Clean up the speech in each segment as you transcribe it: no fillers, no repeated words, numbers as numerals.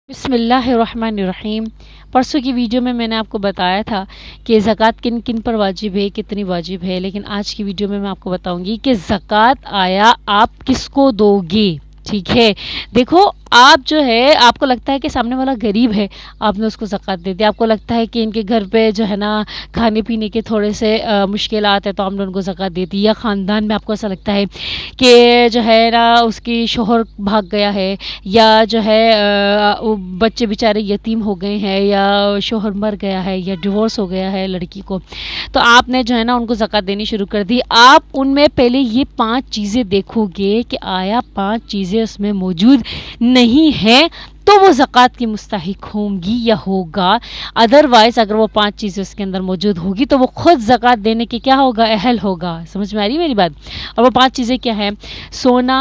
بسم اللہ الرحمن الرحیم۔ پرسوں کی ویڈیو میں نے آپ کو بتایا تھا کہ زکوٰۃ کن کن پر واجب ہے، کتنی واجب ہے، لیکن آج کی ویڈیو میں آپ کو بتاؤں گی کہ زکوٰۃ آیا آپ کس کو دو گے۔ ٹھیک ہے، دیکھو آپ جو ہے، آپ کو لگتا ہے کہ سامنے والا غریب ہے، آپ نے اس کو زکوٰۃ دے دی۔ آپ کو لگتا ہے کہ ان کے گھر پہ جو ہے نا کھانے پینے کے تھوڑے سے مشکلات ہیں تو آپ نے ان کو زکوٰۃ دے دی، یا خاندان میں آپ کو ایسا لگتا ہے کہ جو ہے نا اس کی شوہر بھاگ گیا ہے، یا جو ہے بچے بیچارے یتیم ہو گئے ہیں، یا شوہر مر گیا ہے، یا ڈیورس ہو گیا ہے لڑکی کو، تو آپ نے جو ہے نا ان کو زکوٰۃ دینی شروع کر دی۔ آپ ان میں پہلے یہ 5 چیزیں دیکھو گے کہ آیا 5 چیزیں اس میں موجود نہیں ہیں تو وہ زکوٰۃ کی مستحق ہوں گی یا ہوگا۔ ادروائز اگر وہ 5 چیزیں اس کے اندر موجود ہوگی تو وہ خود زکوٰۃ دینے کے کیا ہوگا، اہل ہوگا۔ سمجھ میں آ رہی میری بات؟ اور وہ 5 چیزیں کیا ہیں؟ سونا،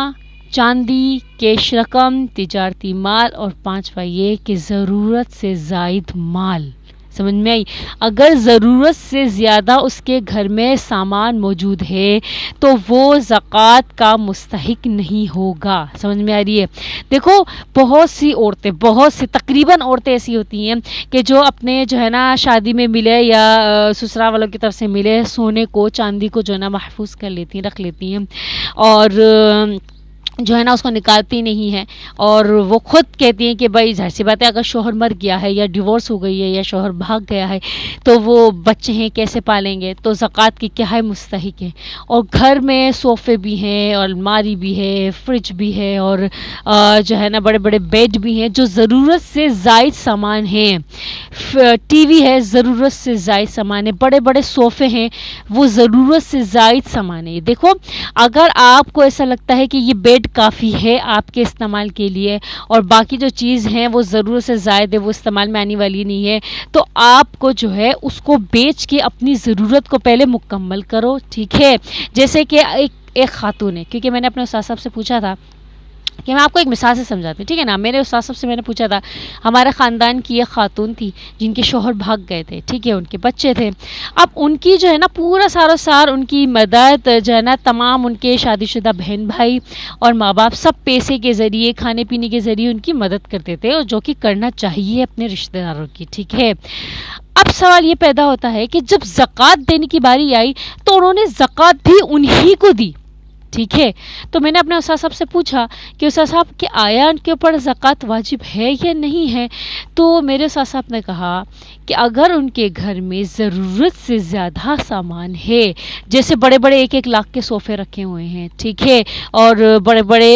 چاندی، کیش رقم، تجارتی مال، اور 5واں یہ کہ ضرورت سے زائد مال۔ سمجھ میں آئی؟ اگر ضرورت سے زیادہ اس کے گھر میں سامان موجود ہے تو وہ زکوٰۃ کا مستحق نہیں ہوگا۔ سمجھ میں آ رہی ہے؟ دیکھو بہت سی تقریباً عورتیں ایسی ہوتی ہیں کہ جو اپنے جو ہے نا شادی میں ملے یا سسرال والوں کی طرف سے ملے سونے کو، چاندی کو جو ہے نا محفوظ کر لیتی ہیں، رکھ لیتی ہیں، اور جو ہے نا اس کو نکالتی نہیں ہے، اور وہ خود کہتی ہیں کہ بھائی ظاہر سی بات ہے اگر شوہر مر گیا ہے یا ڈیورس ہو گئی ہے یا شوہر بھاگ گیا ہے تو وہ بچے ہیں کیسے پالیں گے، تو زکوٰۃ کی کیا ہے، مستحق ہے۔ اور گھر میں صوفے بھی ہیں، اور الماری بھی ہے، فریج بھی ہے، اور جو ہے نا بڑے بڑے بیڈ بھی ہیں جو ضرورت سے زائد سامان ہیں، ٹی وی ہے ضرورت سے زائد سامان ہے، بڑے بڑے صوفے ہیں وہ ضرورت سے زائد سامان ہے۔ دیکھو اگر آپ کو ایسا لگتا ہے کہ یہ بیڈ کافی ہے آپ کے استعمال کے لیے اور باقی جو چیز ہیں وہ ضرورت سے زائد ہے، وہ استعمال میں آنے والی نہیں ہے، تو آپ کو جو ہے اس کو بیچ کے اپنی ضرورت کو پہلے مکمل کرو۔ ٹھیک ہے، جیسے کہ ایک خاتون ہے، کیونکہ میں نے اپنے استاد صاحب سے پوچھا تھا کہ میں آپ کو ایک مثال سے سمجھاتی ہوں، ٹھیک ہے نا۔ میرے استاد صاحب سے میں نے پوچھا تھا، ہمارے خاندان کی ایک خاتون تھی جن کے شوہر بھاگ گئے تھے، ٹھیک ہے، ان کے بچے تھے، اب ان کی جو ہے نا پورا سال ان کی مدد جو ہے نا تمام ان کے شادی شدہ بہن بھائی اور ماں باپ سب پیسے کے ذریعے، کھانے پینے کے ذریعے ان کی مدد کرتے تھے، اور جو کہ کرنا چاہیے اپنے رشتہ داروں کی، ٹھیک ہے۔ اب سوال یہ پیدا ہوتا ہے کہ جب زکوٰۃ دینے کی باری آئی تو انہوں نے زکوٰۃ بھی انہی کو دی، ٹھیک ہے۔ تو میں نے اپنے استاد صاحب سے پوچھا کہ استاد صاحب کہ آیا ان کے اوپر زکوٰۃ واجب ہے یا نہیں ہے، تو میرے استاد صاحب نے کہا کہ اگر ان کے گھر میں ضرورت سے زیادہ سامان ہے، جیسے بڑے بڑے 1-1 لاکھ کے صوفے رکھے ہوئے ہیں، ٹھیک ہے، اور بڑے بڑے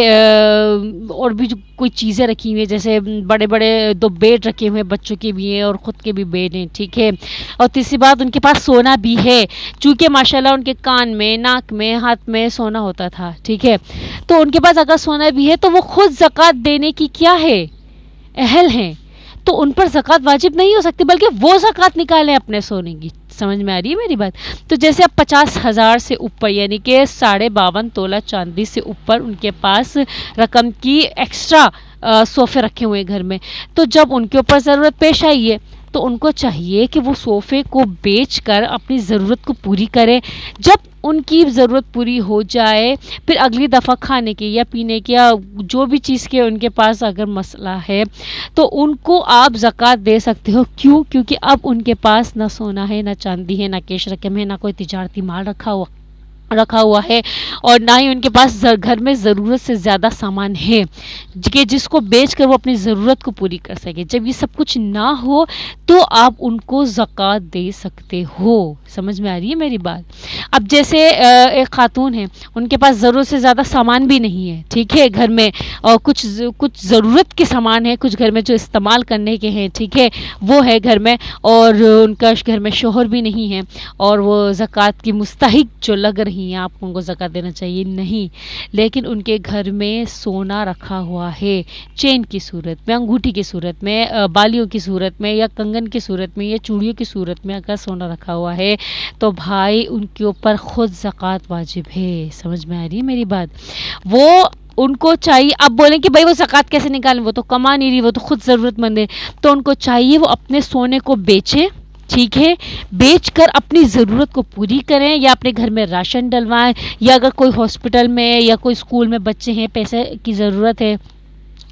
اور بھی کوئی چیزیں رکھی ہوئی ہیں، جیسے بڑے بڑے 2 بیڈ رکھے ہوئے ہیں، بچوں کے بھی ہیں اور خود کے بھی بیڈ ہیں، ٹھیک ہے، اور تیسری بات ان کے پاس سونا بھی ہے، چونکہ ماشاءاللہ ان کے کان میں، ناک میں، ہاتھ میں سونا ہوتا تھا، ٹھیک ہے، تو ان کے پاس اگر سونا بھی ہے تو وہ خود زکوٰۃ دینے کی کیا ہے، اہل ہیں، تو ان پر زکوٰۃ واجب نہیں ہو سکتی بلکہ وہ زکوٰۃ نکالیں اپنے سونے کی۔ سمجھ میں آ رہی ہے میری بات؟ تو جیسے اب 50,000 سے اوپر یعنی کہ 52.5 تولہ چاندی سے اوپر ان کے پاس رقم کی ایکسٹرا صوفے رکھے ہوئے گھر میں، تو جب ان کے اوپر ضرورت پیش آئی ہے تو ان کو چاہیے کہ وہ صوفے کو بیچ کر اپنی ضرورت کو پوری کریں۔ جب ان کی ضرورت پوری ہو جائے پھر اگلی دفعہ کھانے کی یا پینے کی یا جو بھی چیز کے ان کے پاس اگر مسئلہ ہے تو ان کو آپ زکوٰۃ دے سکتے ہو۔ کیوں؟ کیونکہ اب ان کے پاس نہ سونا ہے، نہ چاندی ہے، نہ کیش رقم ہے، نہ کوئی تجارتی مال رکھا ہوا ہے، اور نہ ہی ان کے پاس گھر میں ضرورت سے زیادہ سامان ہے کہ جس کو بیچ کر وہ اپنی ضرورت کو پوری کر سکے۔ جب یہ سب کچھ نہ ہو تو آپ ان کو زکوٰۃ دے سکتے ہو۔ سمجھ میں آ رہی ہے میری بات؟ اب جیسے ایک خاتون ہے، ان کے پاس ضرورت سے زیادہ سامان بھی نہیں ہے، ٹھیک ہے، گھر میں، اور کچھ ضرورت کے سامان ہے، کچھ گھر میں جو استعمال کرنے کے ہیں، ٹھیک ہے، وہ ہے گھر میں، اور ان کا گھر میں شوہر بھی نہیں ہے، اور وہ زکوٰۃ کی مستحق جو لگ رہی ہیں، آپ کو ان کو زکوٰۃ دینا چاہیے نہیں، لیکن ان کے گھر میں سونا رکھا ہوا ہے، چین کی صورت میں، انگوٹھی کی صورت میں، بالیوں کی صورت میں، یا کنگن کی صورت میں، یا چوڑیوں کی صورت میں اگر سونا رکھا ہوا ہے تو بھائی ان کے اوپر خود زکوٰۃ واجب ہے۔ سمجھ میں آ رہی ہے میری بات؟ وہ ان کو چاہیے، اب بولیں کہ بھائی وہ زکوٰۃ کیسے نکالیں، وہ تو کما نہیں رہی، وہ تو خود ضرورت مند ہے، تو ان کو چاہیے وہ اپنے سونے کو بیچیں، ٹھیک ہے، بیچ کر اپنی ضرورت کو پوری کریں، یا اپنے گھر میں راشن ڈلوائیں، یا اگر کوئی ہاسپٹل میں یا کوئی اسکول میں بچے ہیں پیسے کی ضرورت ہے